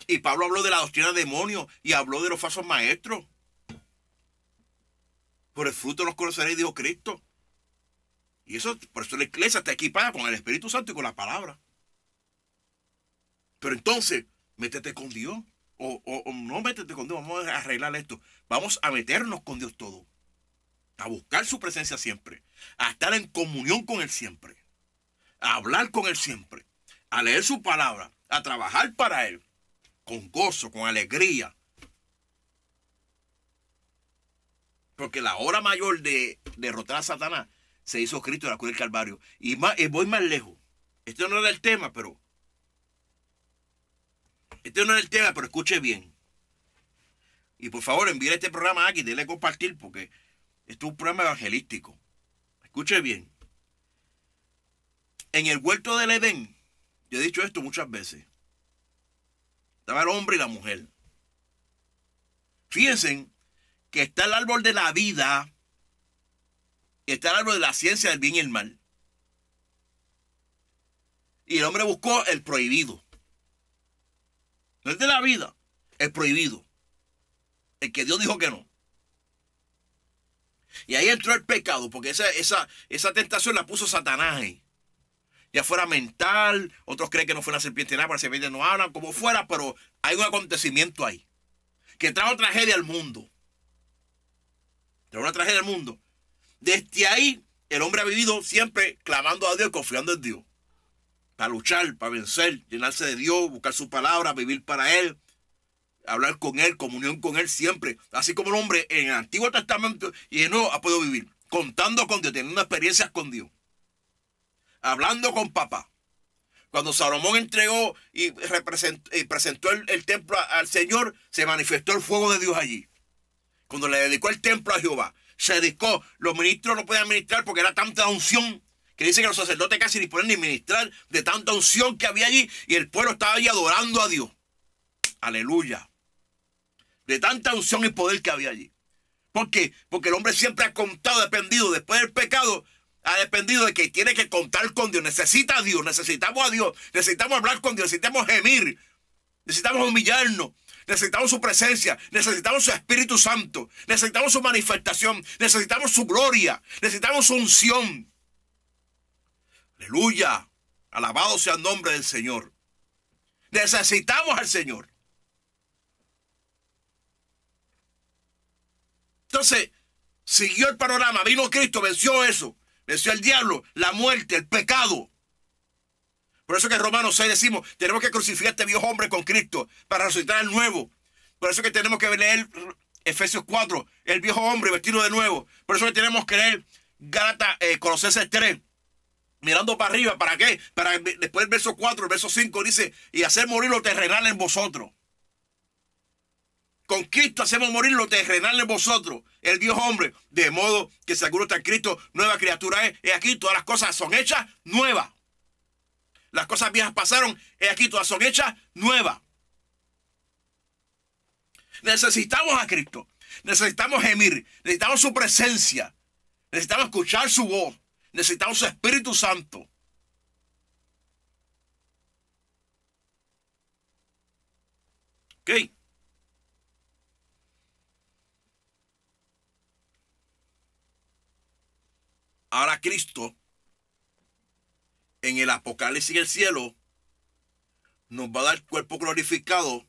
Speaker 1: Y Pablo habló de la doctrina de demonios. Y habló de los falsos maestros. Por el fruto los conoceréis, dijo Cristo. Y eso, por eso la iglesia está equipada con el Espíritu Santo y con la palabra. Pero entonces, métete con Dios. O no métete con Dios. Vamos a arreglar esto. Vamos a meternos con Dios todo. A buscar su presencia siempre. A estar en comunión con Él siempre. A hablar con Él siempre. A leer su palabra. A trabajar para Él. Con gozo, con alegría. Porque la hora mayor de derrotar a Satanás se hizo Cristo en la cruz del Calvario. Y voy más lejos. Este no era el tema, pero escuche bien. Y por favor, envíe este programa aquí, déle a compartir, porque esto es un programa evangelístico. Escuche bien. En el huerto del Edén, yo he dicho esto muchas veces, estaba el hombre y la mujer. Fíjense que está el árbol de la vida y está el árbol de la ciencia del bien y el mal. Y el hombre buscó el prohibido. No es de la vida, el prohibido. El que Dios dijo que no. Y ahí entró el pecado, porque esa tentación la puso Satanás ahí. Ya fuera mental, otros creen que no fue una serpiente nada, porque la serpiente no habla, como fuera, pero hay un acontecimiento ahí. Que trajo tragedia al mundo. Trajo una tragedia al mundo. Desde ahí el hombre ha vivido siempre clamando a Dios y confiando en Dios. Para luchar, para vencer, llenarse de Dios, buscar su palabra, vivir para Él, hablar con Él, comunión con Él siempre. Así como el hombre en el Antiguo Testamento y en el Nuevo ha podido vivir, contando con Dios, teniendo experiencias con Dios, hablando con papá. Cuando Salomón entregó y presentó el templo al Señor, se manifestó el fuego de Dios allí. Cuando le dedicó el templo a Jehová, se dedicó, los ministros no podían ministrar porque era tanta unción, que dice que los sacerdotes casi ni pueden ni ministrar de tanta unción que había allí, y el pueblo estaba allí adorando a Dios. Aleluya. De tanta unción y poder que había allí. ¿Por qué? Porque el hombre siempre ha contado, dependido, después del pecado, ha dependido de que tiene que contar con Dios. Necesita a Dios, necesitamos a Dios, necesitamos hablar con Dios, necesitamos gemir, necesitamos humillarnos, necesitamos su presencia, necesitamos su Espíritu Santo, necesitamos su manifestación, necesitamos su gloria, necesitamos su unción. Aleluya. Alabado sea el nombre del Señor. Necesitamos al Señor. Entonces, siguió el panorama. Vino Cristo, venció eso. Venció el diablo, la muerte, el pecado. Por eso que en Romanos 6 decimos, tenemos que crucificar a este viejo hombre con Cristo para resucitar al nuevo. Por eso que tenemos que leer Efesios 4, el viejo hombre vestido de nuevo. Por eso que tenemos que leer Colosenses 3. Mirando para arriba, ¿para qué? Para después el verso 4, el verso 5 dice, y hacer morir lo terrenal en vosotros. Con Cristo hacemos morir lo terrenal en vosotros, el viejo hombre, de modo que si alguno está en Cristo, nueva criatura es. He aquí, todas las cosas son hechas nuevas. Las cosas viejas pasaron, he aquí, todas son hechas nuevas. Necesitamos a Cristo, necesitamos gemir, necesitamos su presencia, necesitamos escuchar su voz. Necesitamos su Espíritu Santo. Ok. Ahora Cristo, en el Apocalipsis y el cielo, nos va a dar cuerpo glorificado,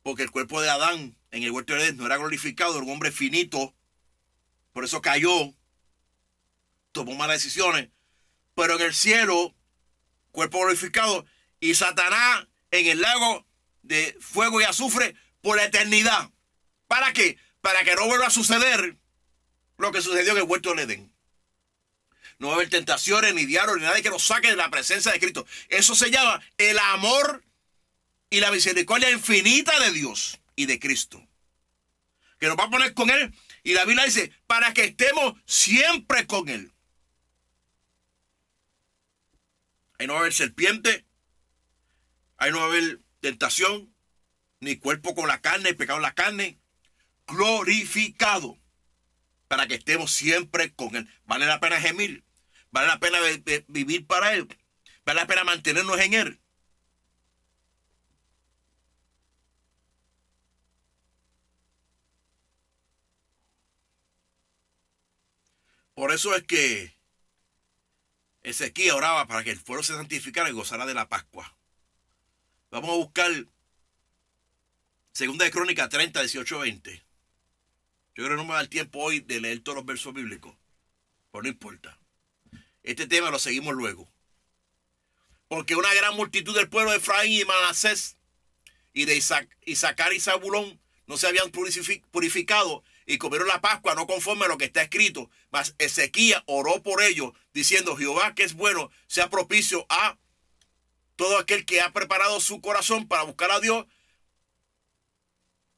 Speaker 1: porque el cuerpo de Adán en el huerto de Edén no era glorificado, era un hombre finito, por eso cayó. Tomó malas decisiones, pero en el cielo, cuerpo glorificado, y Satanás en el lago de fuego y azufre por la eternidad. ¿Para qué? Para que no vuelva a suceder lo que sucedió en el huerto del Edén. No va a haber tentaciones, ni diablos, ni nada que nos saque de la presencia de Cristo. Eso se llama el amor y la misericordia infinita de Dios y de Cristo, que nos va a poner con Él. Y la Biblia dice, para que estemos siempre con Él. Ahí no va a haber serpiente, ahí no va a haber tentación, ni cuerpo con la carne, pecado en la carne, glorificado, para que estemos siempre con Él. Vale la pena gemir, vale la pena vivir para Él, vale la pena mantenernos en Él. Por eso es que Ezequiel oraba para que el pueblo se santificara y gozara de la Pascua. Vamos a buscar Segunda de Crónicas 30, 18, 20. Yo creo que no me da el tiempo hoy de leer todos los versos bíblicos, pero no importa. Este tema lo seguimos luego. Porque una gran multitud del pueblo de Efraín y Manasés y de Isaacar y Zabulón no se habían purificado y comieron la Pascua no conforme a lo que está escrito. Mas Ezequiel oró por ellos, diciendo, Jehová, que es bueno, sea propicio a todo aquel que ha preparado su corazón para buscar a Dios,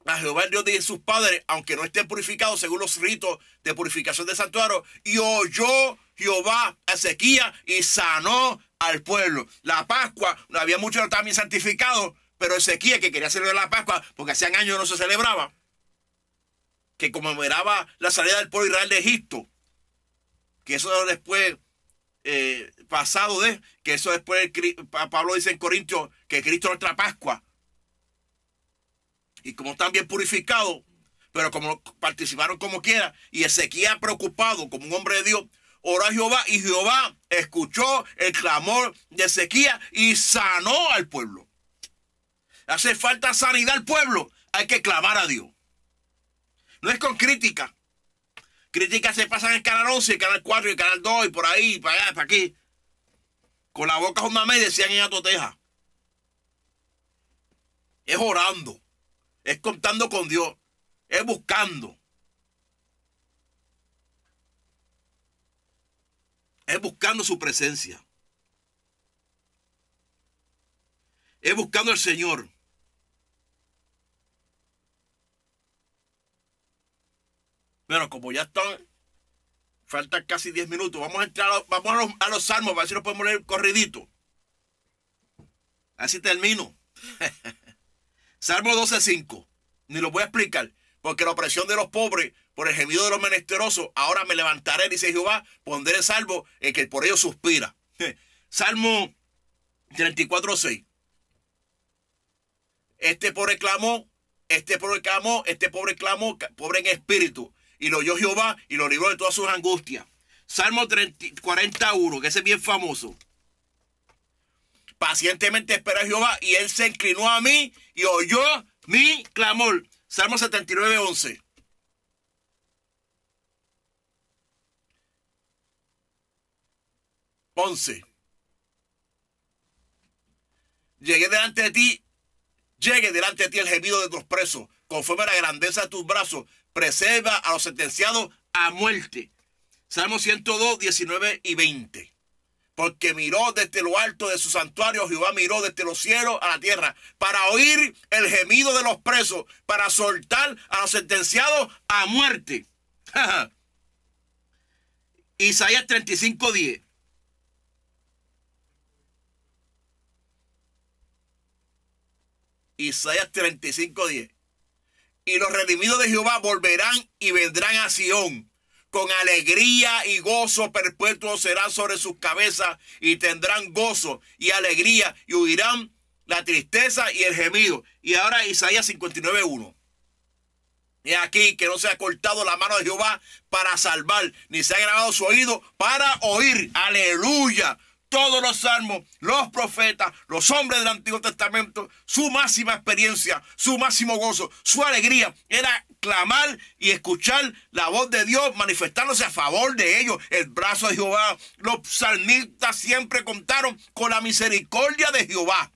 Speaker 1: a Jehová el Dios de sus padres, aunque no estén purificados según los ritos de purificación del santuario. Y oyó Jehová a Ezequiel y sanó al pueblo. La Pascua, había muchos que no estaban bien santificados, pero Ezequiel, que quería celebrar la Pascua, porque hacían años no se celebraba, que conmemoraba la salida del pueblo de Israel de Egipto, que eso después, pasado de, que eso después Pablo dice en Corintios, que Cristo es nuestra Pascua. Y como están bien purificados, pero como participaron como quiera, y Ezequiel preocupado como un hombre de Dios, oró a Jehová, y Jehová escuchó el clamor de Ezequiel y sanó al pueblo. Hace falta sanidad al pueblo, hay que clamar a Dios. No es con crítica, Críticas se pasan en el canal 11, el canal 4 y el canal 2 y por ahí, para allá, para aquí. Con la boca una media decían en Atoteja. Es orando. Es contando con Dios. Es buscando. Es buscando su presencia. Es buscando al Señor. Bueno, como ya están, faltan casi 10 minutos. Vamos a entrar a los salmos para ver si lo podemos leer corridito. Así termino. Salmo 12:5. Ni lo voy a explicar. Porque la opresión de los pobres, por el gemido de los menesterosos, ahora me levantaré, dice Jehová, pondré salvo el que por ellos suspira. Salmo 34:6. Este pobre clamó, pobre en espíritu. Y lo oyó Jehová y lo libró de todas sus angustias. Salmo 41, que ese es bien famoso. Pacientemente esperé a Jehová y él se inclinó a mí y oyó mi clamor. Salmo 79:11. Llegue delante de ti el gemido de tus presos, conforme a la grandeza de tus brazos, preserva a los sentenciados a muerte. Salmo 102, 19 y 20. Porque miró desde lo alto de su santuario, Jehová miró desde los cielos a la tierra, para oír el gemido de los presos, para soltar a los sentenciados a muerte. Isaías 35:10. Isaías 35:10. Y los redimidos de Jehová volverán y vendrán a Sión. Con alegría y gozo perpetuo serán sobre sus cabezas y tendrán gozo y alegría y huirán la tristeza y el gemido. Y ahora Isaías 59:1. Y aquí que no se ha cortado la mano de Jehová para salvar, ni se ha grabado su oído para oír. Aleluya. Todos los salmos, los profetas, los hombres del Antiguo Testamento, su máxima experiencia, su máximo gozo, su alegría era clamar y escuchar la voz de Dios manifestándose a favor de ellos. El brazo de Jehová. Los salmistas siempre contaron con la misericordia de Jehová.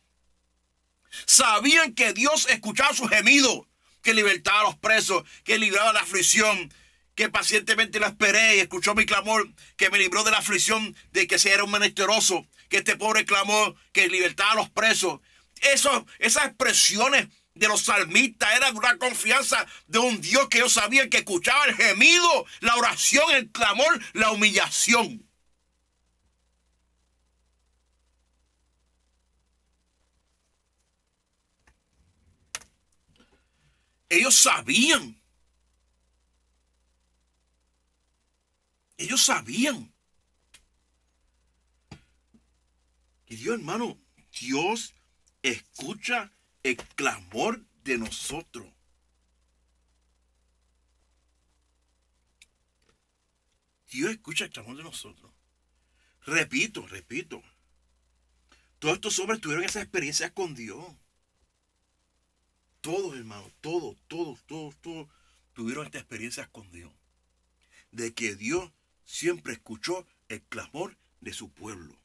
Speaker 1: Sabían que Dios escuchaba sus gemidos, que libertaba a los presos, que libraba la aflicción, que pacientemente la esperé y escuchó mi clamor, que me libró de la aflicción de que se era un menesteroso, que este pobre clamó, que libertaba a los presos. Esas expresiones de los salmistas eran una confianza de un Dios que ellos sabían que escuchaba el gemido, la oración, el clamor, la humillación. Ellos sabían. Y Dios, hermano, Dios escucha el clamor de nosotros. Dios escucha el clamor de nosotros. Repito. Todos estos hombres tuvieron esas experiencias con Dios. Todos, hermano, todos tuvieron estas experiencias con Dios. De que Dios siempre escuchó el clamor de su pueblo.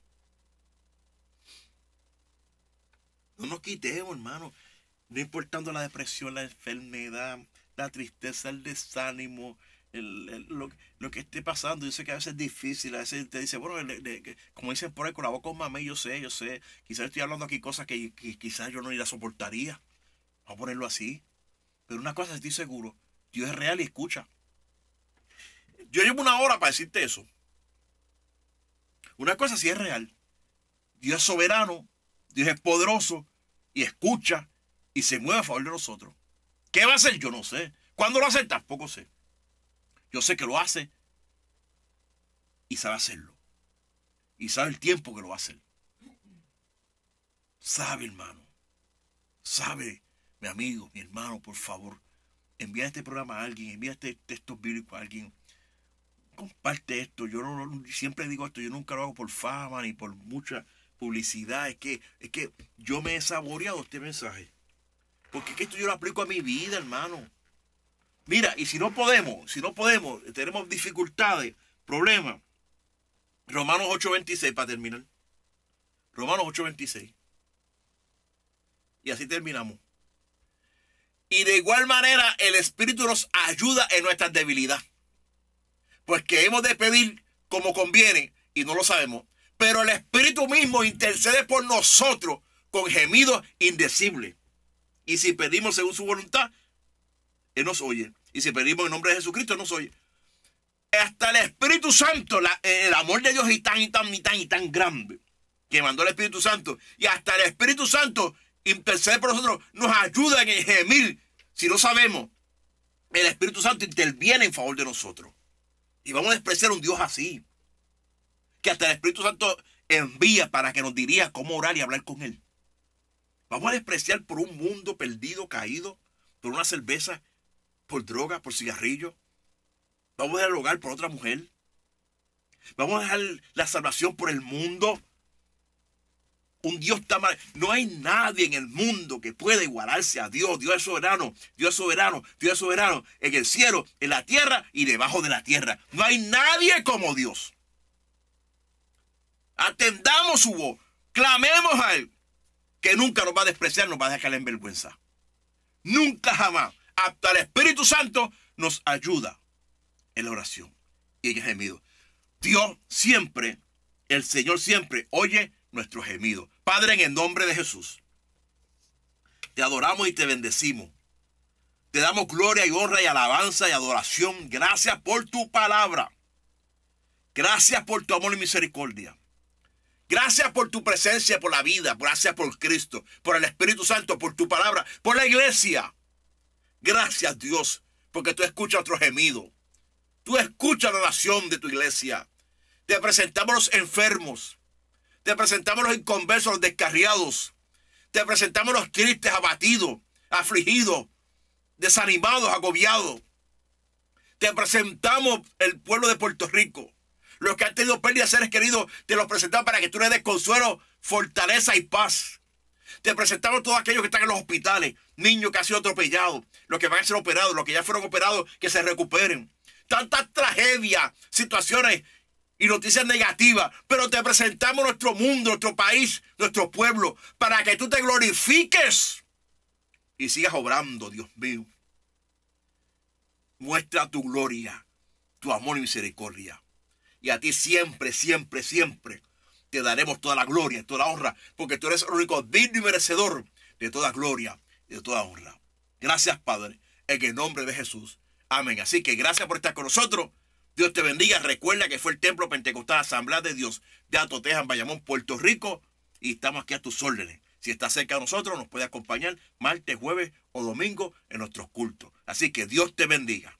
Speaker 1: No nos quitemos, hermano. No importando la depresión, la enfermedad, la tristeza, el desánimo, lo que esté pasando. Yo sé que a veces es difícil. A veces te dice, bueno, como dicen por ahí, con la boca un mamey, yo sé. Quizás estoy hablando aquí cosas que quizás yo no ni las soportaría. Vamos a ponerlo así. Pero una cosa estoy seguro. Dios es real y escucha. Yo llevo una hora para decirte eso. Una cosa sí es real. Dios es soberano, Dios es poderoso y escucha y se mueve a favor de nosotros. ¿Qué va a hacer? Yo no sé. ¿Cuándo lo hace? Tampoco sé. Yo sé que lo hace y sabe hacerlo. Y sabe el tiempo que lo va a hacer. Sabe, hermano. Sabe, mi amigo, mi hermano, por favor. Envía este programa a alguien, envía este texto bíblico a alguien. Comparte esto. Yo siempre digo esto, yo nunca lo hago por fama ni por mucha publicidad. Es que yo me he saboreado este mensaje. Porque es que esto yo lo aplico a mi vida, hermano. Mira, y si no podemos, tenemos dificultades, problemas. Romanos 8:26 para terminar. Romanos 8:26. Y así terminamos. Y de igual manera el Espíritu nos ayuda en nuestras debilidades. Pues que hemos de pedir como conviene y no lo sabemos. Pero el Espíritu mismo intercede por nosotros con gemidos indecibles. Y si pedimos según su voluntad, Él nos oye. Y si pedimos en nombre de Jesucristo, Él nos oye. Hasta el Espíritu Santo, el amor de Dios es tan grande que mandó el Espíritu Santo. Y hasta el Espíritu Santo intercede por nosotros, nos ayuda en gemir. Si no sabemos, el Espíritu Santo interviene en favor de nosotros. Y vamos a despreciar un Dios así, que hasta el Espíritu Santo envía para que nos diría cómo orar y hablar con Él. Vamos a despreciar por un mundo perdido, caído, por una cerveza, por droga, por cigarrillo. Vamos a dialogar por otra mujer. Vamos a dejar la salvación por el mundo. Un Dios tan mal. No hay nadie en el mundo que pueda igualarse a Dios. Dios es soberano, Dios es soberano, Dios es soberano en el cielo, en la tierra y debajo de la tierra. No hay nadie como Dios. Atendamos su voz, clamemos a Él, que nunca nos va a despreciar, nos va a dejar en vergüenza. Nunca jamás. Hasta el Espíritu Santo nos ayuda en la oración y en el gemido. Dios siempre, el Señor siempre oye nuestro gemido. Padre, en el nombre de Jesús, te adoramos y te bendecimos. Te damos gloria y honra y alabanza y adoración. Gracias por tu palabra. Gracias por tu amor y misericordia. Gracias por tu presencia, por la vida. Gracias por Cristo, por el Espíritu Santo, por tu palabra, por la iglesia. Gracias, Dios, porque tú escuchas nuestro gemido. Tú escuchas la oración de tu iglesia. Te presentamos los enfermos. Te presentamos los inconversos, los descarriados. Te presentamos los tristes, abatidos, afligidos, desanimados, agobiados. Te presentamos el pueblo de Puerto Rico. Los que han tenido pérdidas de seres queridos, te los presentamos para que tú les des consuelo, fortaleza y paz. Te presentamos todos aquellos que están en los hospitales, niños que han sido atropellados, los que van a ser operados, los que ya fueron operados, que se recuperen. Tantas tragedias, situaciones y noticias negativas, pero te presentamos nuestro mundo, nuestro país, nuestro pueblo, para que tú te glorifiques y sigas obrando, Dios mío. Muestra tu gloria, tu amor y misericordia. Y a ti siempre, siempre, siempre te daremos toda la gloria, toda la honra, porque tú eres el único digno y merecedor de toda gloria y de toda honra. Gracias, Padre, en el nombre de Jesús. Amén. Así que gracias por estar con nosotros. Dios te bendiga. Recuerda que fue el Templo Pentecostal Asamblea de Dios de Alto Texas, Bayamón, Puerto Rico. Y estamos aquí a tus órdenes. Si estás cerca de nosotros, nos puede acompañar martes, jueves o domingo en nuestros cultos. Así que Dios te bendiga.